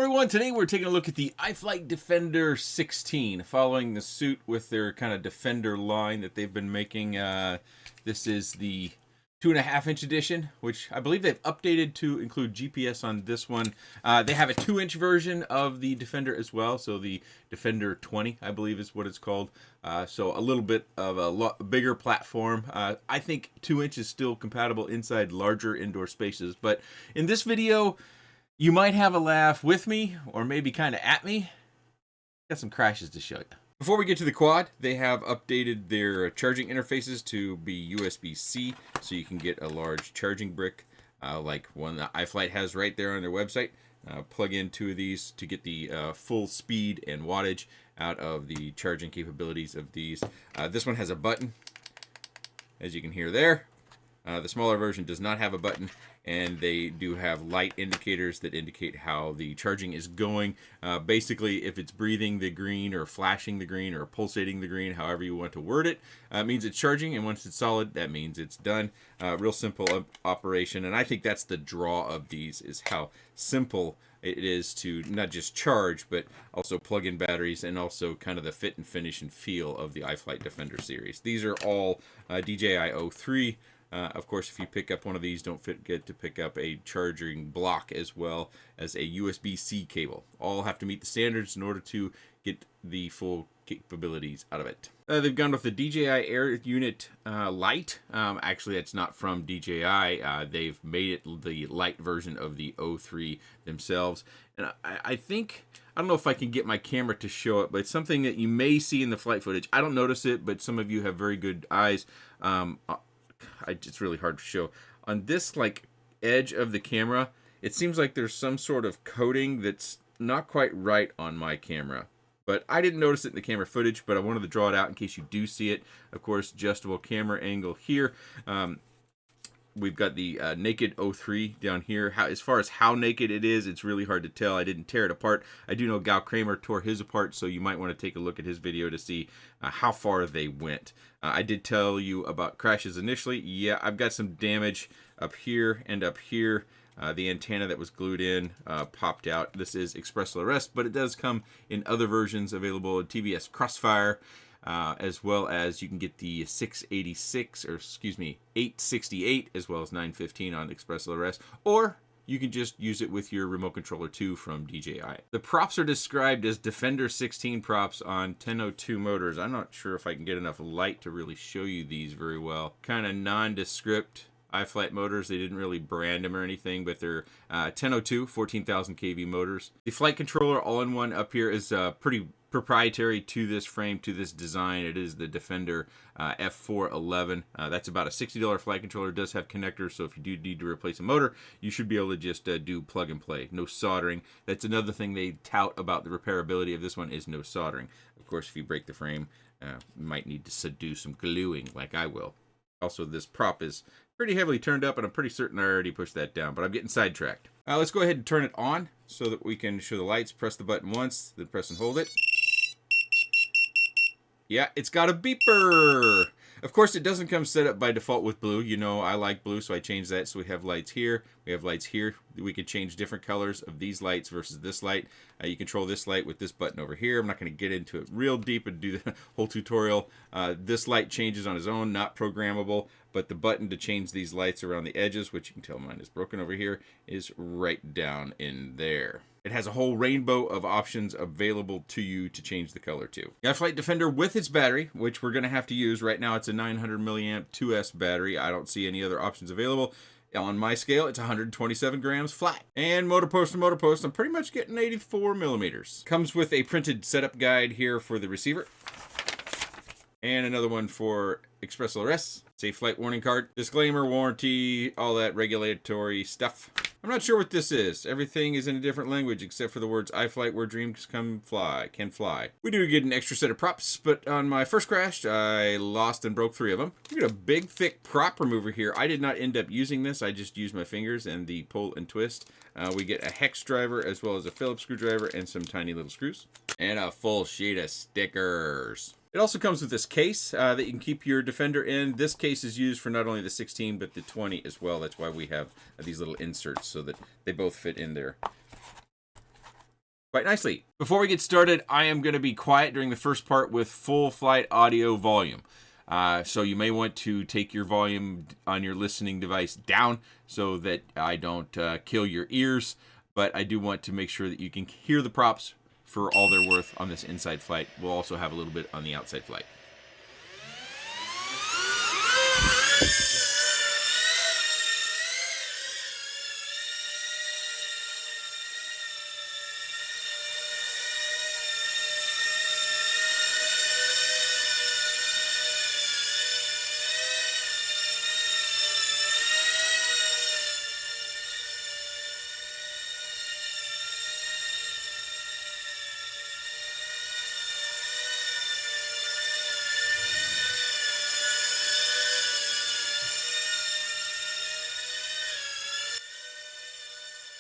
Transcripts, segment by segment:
everyone, today we're taking a look at the iFlight Defender 16, following the suit with their kind of Defender line that they've been making. This is the 2.5-inch edition, which I believe they've updated to include GPS on this one. They have a 2-inch version of the Defender as well, so the Defender 20, I believe is what it's called. So a little bit of a bigger platform. I think 2 inch is still compatible inside larger indoor spaces, but in this video, you might have a laugh with me, or maybe kind of at me. Got some crashes to show you. Before we get to the quad, they have updated their charging interfaces to be USB-C, so you can get a large charging brick, like one that iFlight has right there on their website. Plug in 2 of these to get the full speed and wattage out of the charging capabilities of these. This one has a button, as you can hear there. The smaller version does not have a button, and they do have light indicators that indicate how the charging is going. Basically, if it's breathing the green or flashing the green or pulsating the green, however you want to word it, means it's charging, and once it's solid, that means it's done. Real simple operation, and I think that's the draw of these, is how simple it is to not just charge, but also plug in batteries, and also kind of the fit and finish and feel of the iFlight Defender series. These are all DJI O3. Of course, if you pick up one of these, don't forget to pick up a charging block as well as a USB-C cable. All have to meet the standards in order to get the full capabilities out of it. They've gone with the DJI Air Unit Lite. Actually, that's not from DJI. They've made it the light version of the O3 themselves. And I think, I don't know if I can get my camera to show it, but it's something that you may see in the flight footage. I don't notice it, but some of you have very good eyes. It's really hard to show. On this edge of the camera, it seems like there's some sort of coating that's not quite right on my camera. But I didn't notice it in the camera footage, but I wanted to draw it out in case you do see it. Of course, adjustable camera angle here. We've got the naked O3 down here. As far as how naked it is, it's really hard to tell. I didn't tear it apart. I do know Gal Kramer tore his apart, so you might want to take a look at his video to see how far they went. I did tell you about crashes initially. Yeah, I've got some damage up here and up here. The antenna that was glued in popped out. This is Express LRS, but it does come in other versions available in TVS Crossfire. As well as you can get the 686, or excuse me, 868, as well as 915 on Express LRS, or you can just use it with your remote controller too from DJI. The props are described as Defender 16 props on 1002 motors. I'm not sure if I can get enough light to really show you these very well. Kind of nondescript iFlight motors. They didn't really brand them or anything, but they're 1002 14,000 kV motors. The flight controller all-in-one up here is pretty proprietary to this frame, to this design. It is the Defender F411. That's about a $60 flight controller. It does have connectors, so if you do need to replace a motor, you should be able to just do plug and play. No soldering. That's another thing they tout about the repairability of this one, is no soldering. Of course, if you break the frame, you might need to do some gluing like I will. Also, this prop is pretty heavily turned up, and I'm pretty certain I already pushed that down, but I'm getting sidetracked. Let's go ahead and turn it on so that we can show the lights. Press the button once, then press and hold it. Yeah, it's got a beeper. Of course, it doesn't come set up by default with blue. You know, I like blue, so I changed that. So we have lights here. We have lights here. We can change different colors of these lights versus this light. You control this light with this button over here. I'm not going to get into it real deep and do the whole tutorial. This light changes on its own, not programmable. But the button to change these lights around the edges, which you can tell mine is broken over here, is right down in there. It has a whole rainbow of options available to you to change the color to. The iFlight Defender with its battery, which we're going to have to use. Right now it's a 900 milliamp 2S battery. I don't see any other options available. On my scale, it's 127 grams flat. And motor post to motor post, I'm pretty much getting 84 millimeters. Comes with a printed setup guide here for the receiver. And another one for Express LRS. It's a flight warning card. Disclaimer, warranty, all that regulatory stuff. I'm not sure what this is. Everything is in a different language except for the words iFlight, where dreams can fly. We do get an extra set of props, but on my first crash, I lost and broke 3 of them. We got a big, thick prop remover here. I did not end up using this. I just used my fingers and the pull and twist. We get a hex driver as well as a Phillips screwdriver and some tiny little screws. And a full sheet of stickers. It also comes with this case that you can keep your Defender in. This case is used for not only the 16 but the 20 as well. That's why we have these little inserts so that they both fit in there. quite nicely. Before we get started, I am going to be quiet during the first part with full flight audio volume. So you may want to take your volume on your listening device down so that I don't kill your ears, but I do want to make sure that you can hear the props for all they're worth on this inside flight. We'll also have a little bit on the outside flight.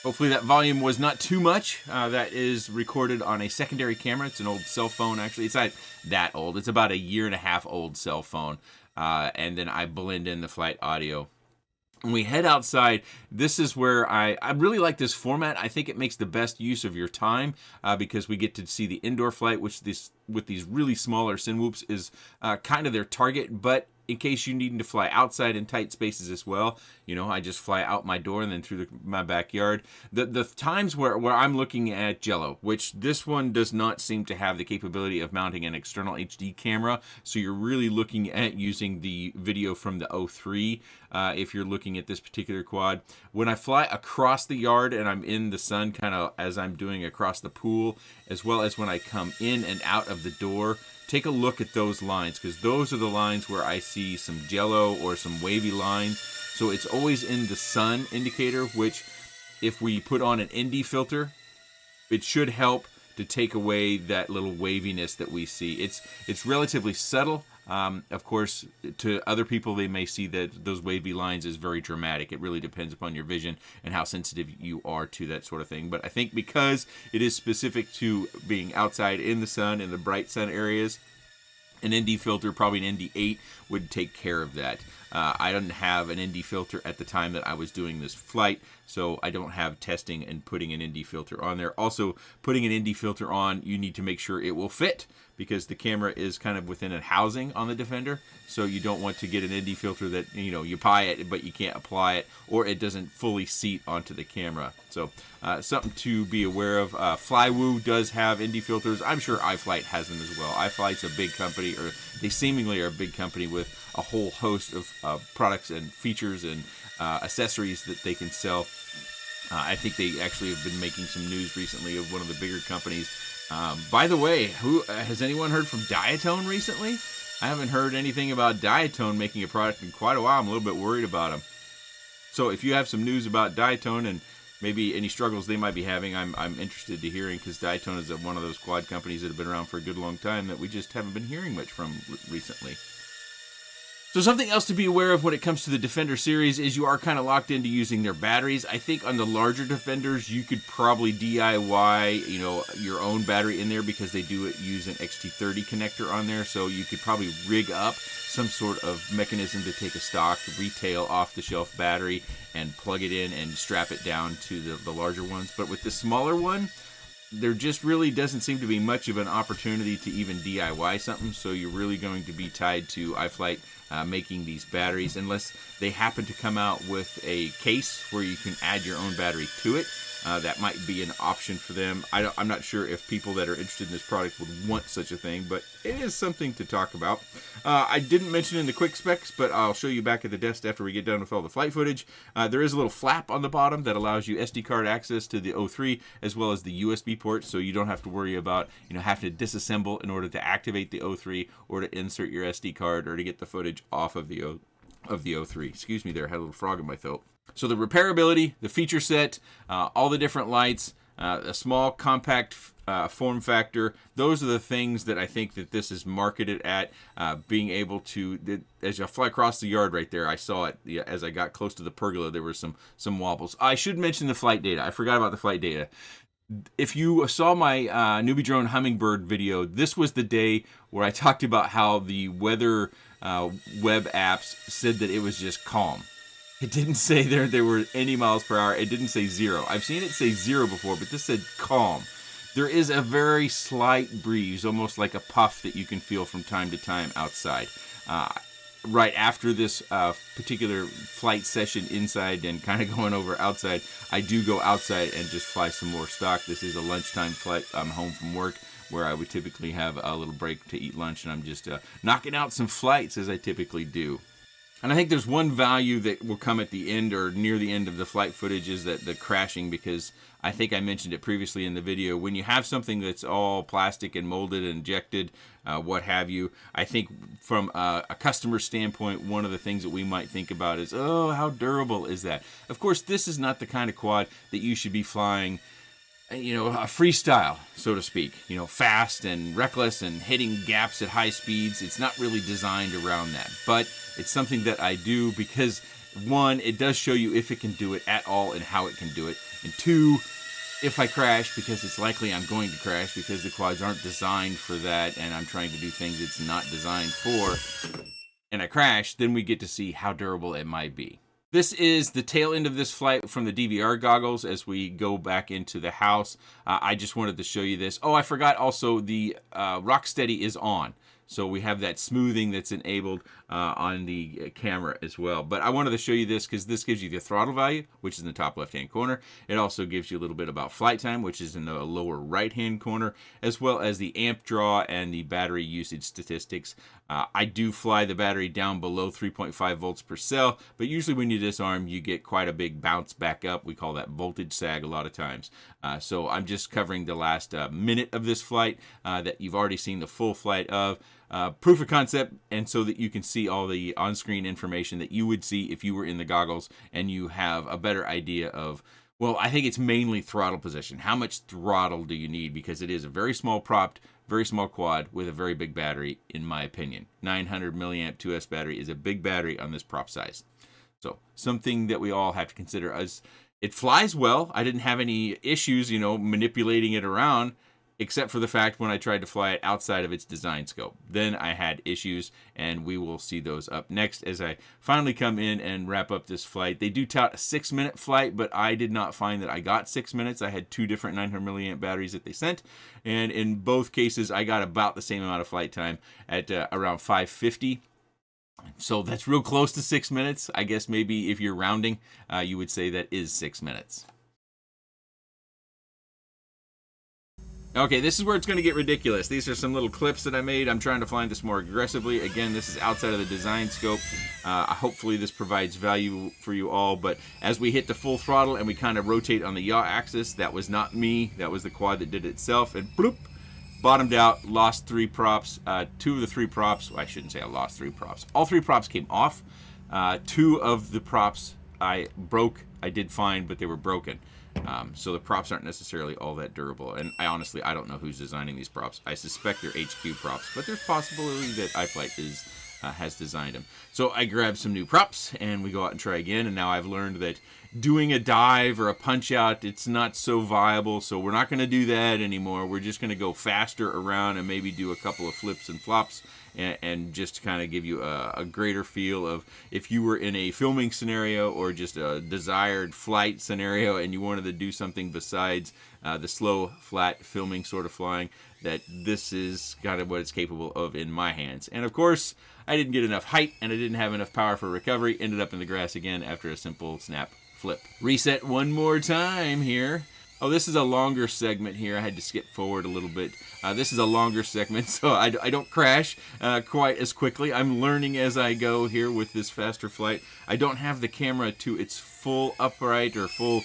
Hopefully that volume was not too much. That is recorded on a secondary camera. It's an old cell phone, actually. It's not that old. It's about 1.5 years old cell phone. And then I blend in the flight audio. When we head outside, this is where I really like this format. I think it makes the best use of your time because we get to see the indoor flight, which with these really smaller Cinewhoops is kind of their target. But in case you need to fly outside in tight spaces as well, you know, I just fly out my door and then through my backyard. The times where I'm looking at Jello, which this one does not seem to have the capability of mounting an external HD camera, so you're really looking at using the video from the 03 if you're looking at this particular quad. When I fly across the yard and I'm in the sun, kind of as I'm doing across the pool, as well as when I come in and out of the door, take a look at those lines, because those are the lines where I see some jello or some wavy lines. So it's always in the sun indicator, which if we put on an ND filter, it should help to take away that little waviness that we see. It's relatively subtle. Of course, to other people, they may see that those wavy lines is very dramatic. It really depends upon your vision and how sensitive you are to that sort of thing. But I think because it is specific to being outside in the sun, in the bright sun areas, an ND filter, probably an ND8, would take care of that. I didn't have an ND filter at the time that I was doing this flight, so I don't have testing and putting an ND filter on there. Also, putting an ND filter on, you need to make sure it will fit, because the camera is kind of within a housing on the Defender, so you don't want to get an ND filter that, you know, you buy it but you can't apply it, or it doesn't fully seat onto the camera. So something to be aware of. Flywoo does have ND filters. I'm sure iFlight has them as well. iFlight's a big company, or they seemingly are a big company with a whole host of products and features and accessories that they can sell. I think they actually have been making some news recently of one of the bigger companies. By the way, who has anyone heard from Diatone recently? I haven't heard anything about Diatone making a product in quite a while. I'm a little bit worried about them. So if you have some news about Diatone and maybe any struggles they might be having, I'm interested to hearing, because Diatone is one of those quad companies that have been around for a good long time that we just haven't been hearing much from recently. So something else to be aware of when it comes to the Defender series is you are kind of locked into using their batteries. I think on the larger Defenders, you could probably DIY, you know, your own battery in there, because they do use an XT30 connector on there. So you could probably rig up some sort of mechanism to take a stock retail off-the-shelf battery and plug it in and strap it down to the larger ones. But with the smaller one, there just really doesn't seem to be much of an opportunity to even DIY something, so you're really going to be tied to iFlight making these batteries, unless they happen to come out with a case where you can add your own battery to it. That might be an option for them. I'm not sure if people that are interested in this product would want such a thing, but it is something to talk about. I didn't mention in the quick specs, but I'll show you back at the desk after we get done with all the flight footage. There is a little flap on the bottom that allows you SD card access to the 03 as well as the USB port, so you don't have to worry about, you know, having to disassemble in order to activate the 03 or to insert your SD card or to get the footage off of the 03. Excuse me there, I had a little frog in my throat. So the repairability, the feature set, all the different lights, a small compact form factor, those are the things that I think that this is marketed at. Being able to, as you fly across the yard right there, I saw it as I got close to the pergola, there were some wobbles. I should mention the flight data. I forgot about the flight data. If you saw my Newbie Drone Hummingbird video, this was the day where I talked about how the weather web apps said that it was just calm. It didn't say there were any miles per hour. It didn't say 0. I've seen it say 0 before, but this said calm. there is a very slight breeze, almost like a puff that you can feel from time to time outside. Right after this particular flight session inside and kind of going over outside, I do go outside and just fly some more stock. This is a lunchtime flight. I'm home from work, where I would typically have a little break to eat lunch, and I'm just knocking out some flights as I typically do. And I think there's one value that will come at the end or near the end of the flight footage is that the crashing, because I think I mentioned it previously in the video. When you have something that's all plastic and molded and injected, what have you, I think from a customer standpoint, one of the things that we might think about is, oh, how durable is that? Of course, this is not the kind of quad that you should be flying, you know, a freestyle, so to speak, you know, fast and reckless and hitting gaps at high speeds. It's not really designed around that, but it's something that I do because, one, it does show you if it can do it at all and how it can do it, and two, if I crash, because it's likely I'm going to crash because the quads aren't designed for that and I'm trying to do things it's not designed for, and I crash, then we get to see how durable it might be. This is the tail end of this flight from the DVR goggles as we go back into the house. I just wanted to show you this. Oh, I forgot also the Rocksteady is on. So we have that smoothing that's enabled on the camera as well. But I wanted to show you this because this gives you the throttle value, which is in the top left-hand corner. It also gives you a little bit about flight time, which is in the lower right-hand corner, as well as the amp draw and the battery usage statistics. I do fly the battery down below 3.5 volts per cell, but usually when you disarm, you get quite a big bounce back up. We call that voltage sag a lot of times. So I'm just covering the last minute of this flight that you've already seen the full flight of. Proof of concept, and so that you can see all the on-screen information that you would see if you were in the goggles and you have a better idea of, well, I think it's mainly throttle position. How much throttle do you need? Because it is a very small propped, very small quad with a very big battery, in my opinion. 900 milliamp 2S battery is a big battery on this prop size. So something that we all have to consider. As it flies well. I didn't have any issues, you know, manipulating it around, except for the fact when I tried to fly it outside of its design scope. Then I had issues, and we will see those up next as I finally come in and wrap up this flight. They do tout a 6-minute flight, but I did not find that I got 6 minutes. I had two different 900 milliamp batteries that they sent, and in both cases, I got about the same amount of flight time at around 550. So that's real close to 6 minutes. I guess maybe if you're rounding, you would say that is 6 minutes. Okay, this is where it's going to get ridiculous. These are some little clips that I made. I'm trying to fly this more aggressively. Again, this is outside of the design scope. Hopefully this provides value for you all, but as we hit the full throttle and we kind of rotate on the yaw axis, that was not me. That was the quad that did it itself, and bloop, bottomed out, lost 3 props. 2 of the 3 props, well, I shouldn't say I lost 3 props. All 3 props came off. 2 of the props I broke. I did fine, but they were broken. So the props aren't necessarily all that durable, and I don't know who's designing these props. I suspect they're HQ props, but there's possibility that iFlight has designed them. So I grabbed some new props, and we go out and try again, and now I've learned that doing a dive or a punch out, it's not so viable, so we're not going to do that anymore. We're just going to go faster around and maybe do a couple of flips and flops, and just kind of give you a greater feel of if you were in a filming scenario or just a desired flight scenario and you wanted to do something besides the slow, flat filming sort of flying, that this is kind of what it's capable of in my hands. And of course, I didn't get enough height and I didn't have enough power for recovery. Ended up in the grass again after a simple snap flip. Reset one more time here. Oh, this is a longer segment here. I had to skip forward a little bit. This is a longer segment, so I don't crash quite as quickly. I'm learning as I go here with this faster flight. I don't have the camera to its full upright or full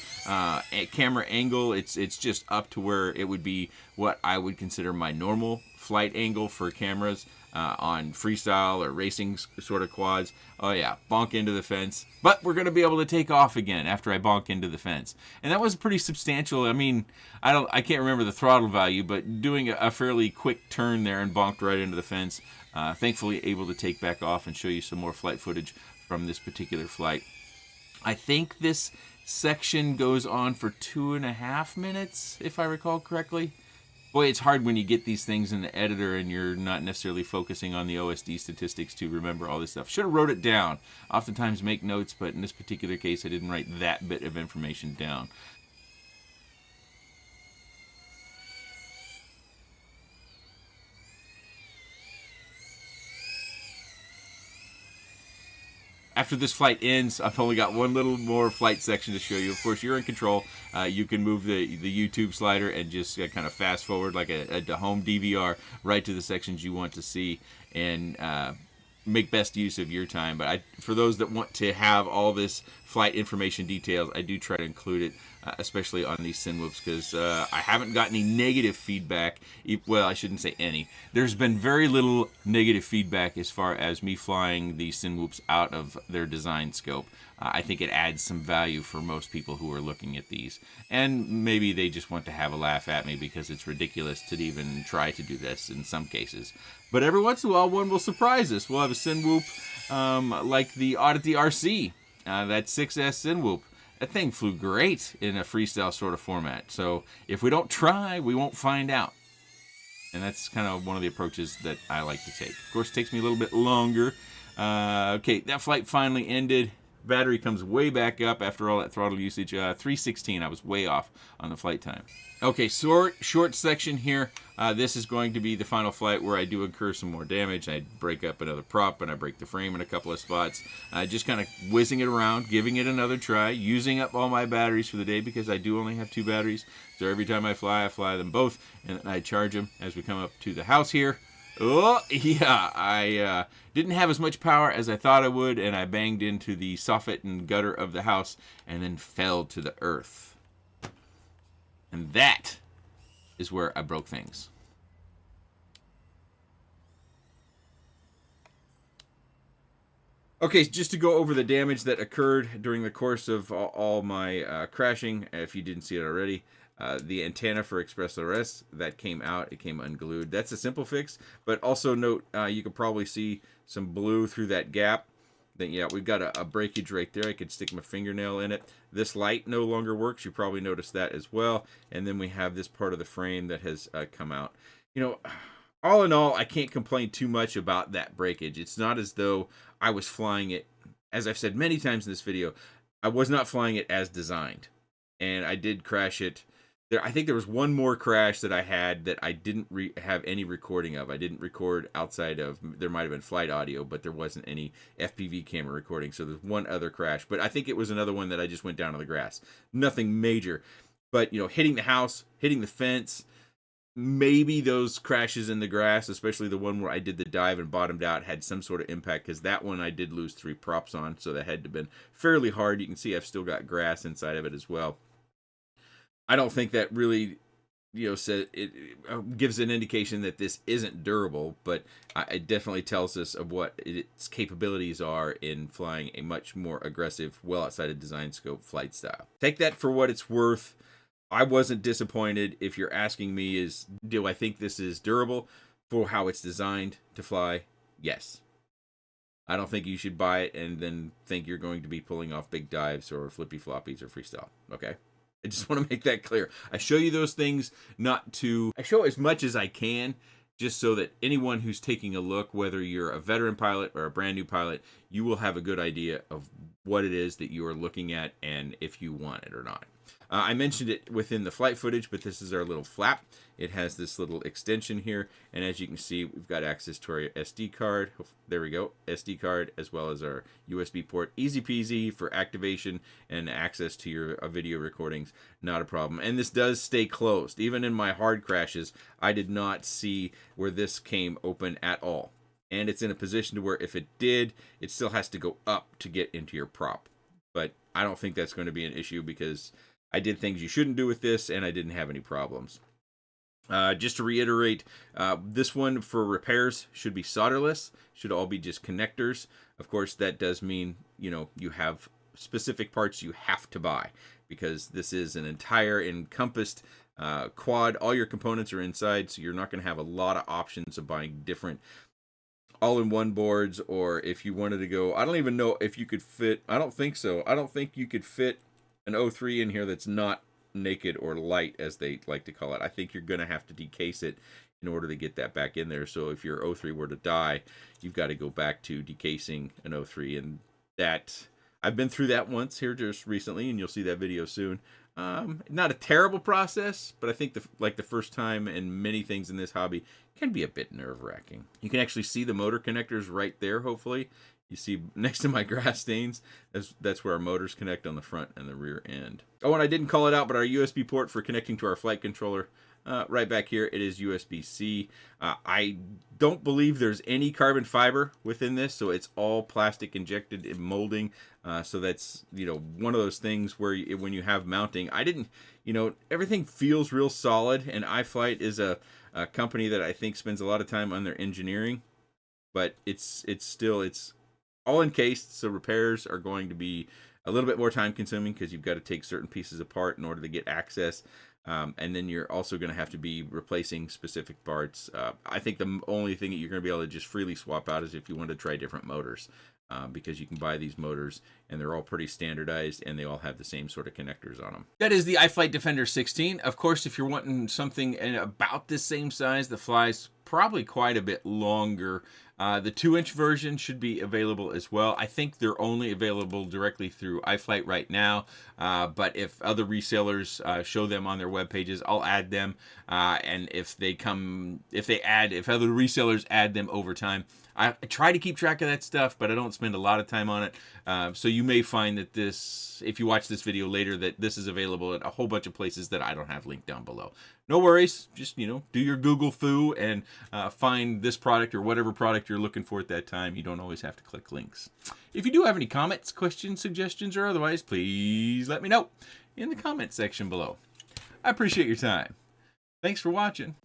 camera angle. It's just up to where it would be what I would consider my normal flight angle for cameras on freestyle or racing sort of quads. Oh yeah, bonk into the fence. But we're going to be able to take off again after I bonk into the fence. And that was pretty substantial. I mean, I can't remember the throttle value, but doing a fairly quick turn there and bonked right into the fence. Thankfully able to take back off and show you some more flight footage from this particular flight. I think this section goes on for 2.5 minutes, if I recall correctly. Boy, it's hard when you get these things in the editor and you're not necessarily focusing on the OSD statistics to remember all this stuff. Should have wrote it down. Oftentimes make notes, but in this particular case, I didn't write that bit of information down. After this flight ends, I've only got one little more flight section to show you. Of course, you're in control. You can move the YouTube slider and just kind of fast forward like a home DVR right to the sections you want to see, and make best use of your time. But for those that want to have all this flight information details, I do try to include it, especially on these sin whoops, because I haven't got any negative feedback. Well, I shouldn't say any. There's been very little negative feedback as far as me flying the sin whoops out of their design scope. I think it adds some value for most people who are looking at these. And maybe they just want to have a laugh at me because it's ridiculous to even try to do this in some cases. But every once in a while, one will surprise us. We'll have a sin whoop like the Oddity RC, that 6S sin whoop. That thing flew great in a freestyle sort of format. So if we don't try, we won't find out. And that's kind of one of the approaches that I like to take. Of course, it takes me a little bit longer. Okay, that flight finally ended. Battery comes way back up after all that throttle usage. 316, I was way off on the flight time. Okay, short section here. This is going to be the final flight where I do incur some more damage. I break up another prop and I break the frame in a couple of spots. Just kind of whizzing it around, giving it another try, using up all my batteries for the day because I do only have 2 batteries. So every time I fly them both and I charge them as we come up to the house here. Oh, yeah, I didn't have as much power as I thought I would, and I banged into the soffit and gutter of the house and then fell to the earth. And that is where I broke things. Okay, just to go over the damage that occurred during the course of all my crashing, if you didn't see it already. The antenna for express arrest, that came out. It came unglued. That's a simple fix, but also note you can probably see some blue through that gap. Then, yeah, we've got a breakage right there. I could stick my fingernail in it. This light no longer works. You probably noticed that as well. And then we have this part of the frame that has come out. You know, all in all, I can't complain too much about that breakage. It's not as though I was flying it, as I've said many times in this video, I was not flying it as designed. And I did crash it. I think there was one more crash that I had that I didn't have any recording of. I didn't record outside of, there might have been flight audio, but there wasn't any FPV camera recording. So there's one other crash. But I think it was another one that I just went down on the grass. Nothing major. But, you know, hitting the house, hitting the fence, maybe those crashes in the grass, especially the one where I did the dive and bottomed out, had some sort of impact, because that one I did lose 3 props on. So that had to have been fairly hard. You can see I've still got grass inside of it as well. I don't think that really, you know, said it gives an indication that this isn't durable, but it definitely tells us of what its capabilities are in flying a much more aggressive, well outside of design scope flight style. Take that for what it's worth. I wasn't disappointed. If you're asking me, do I think this is durable for how it's designed to fly? Yes. I don't think you should buy it and then think you're going to be pulling off big dives or flippy floppies or freestyle. Okay? I just want to make that clear. I show you those things I show as much as I can, just so that anyone who's taking a look, whether you're a veteran pilot or a brand new pilot, you will have a good idea of what it is that you are looking at and if you want it or not. I mentioned it within the flight footage, but this is our little flap. It has this little extension here, and as you can see, we've got access to our SD card. There we go, SD card, as well as our USB port. Easy peasy for activation and access to your video recordings. Not a problem. And this does stay closed. Even in my hard crashes, I did not see where this came open at all. And it's in a position to where if it did, it still has to go up to get into your prop. But I don't think that's going to be an issue because I did things you shouldn't do with this, and I didn't have any problems. Just to reiterate, this one for repairs should be solderless. Should all be just connectors. Of course, that does mean, you know, you have specific parts you have to buy because this is an entire encompassed quad. All your components are inside, so you're not going to have a lot of options of buying different all-in-one boards, or if you wanted to go, I don't even know if you could fit, I don't think so. I don't think you could fit an 03 in here that's not naked or light, as they like to call it. I think you're going to have to decase it in order to get that back in there. So if your 03 were to die, you've got to go back to decasing an 03. And that, I've been through that once here just recently, and you'll see that video soon. Not a terrible process, but I think like the first time and many things in this hobby can be a bit nerve-wracking. You can actually see the motor connectors right there, hopefully. You see next to my grass stains, that's where our motors connect on the front and the rear end. Oh, and I didn't call it out, but our USB port for connecting to our flight controller, right back here, it is USB-C. I don't believe there's any carbon fiber within this, so it's all plastic injected in molding. So that's, one of those things where when you have mounting, everything feels real solid, and iFlight is a company that I think spends a lot of time on their engineering, but it's all encased, so repairs are going to be a little bit more time consuming because you've got to take certain pieces apart in order to get access. And then you're also going to have to be replacing specific parts. I think the only thing that you're going to be able to just freely swap out is if you want to try different motors, because you can buy these motors and they're all pretty standardized and they all have the same sort of connectors on them. That is the iFlight Defender 16. Of course, if you're wanting something about the same size that flies probably quite a bit longer, the 2-inch version should be available as well. I think they're only available directly through iFlight right now, but if other resellers show them on their web pages, I'll add them. And if other resellers add them over time, I try to keep track of that stuff, but I don't spend a lot of time on it. So you may find that if you watch this video later, that this is available at a whole bunch of places that I don't have linked down below. No worries. Just, do your Google foo and find this product or whatever product you're looking for at that time. You don't always have to click links. If you do have any comments, questions, suggestions, or otherwise, please let me know in the comment section below. I appreciate your time. Thanks for watching.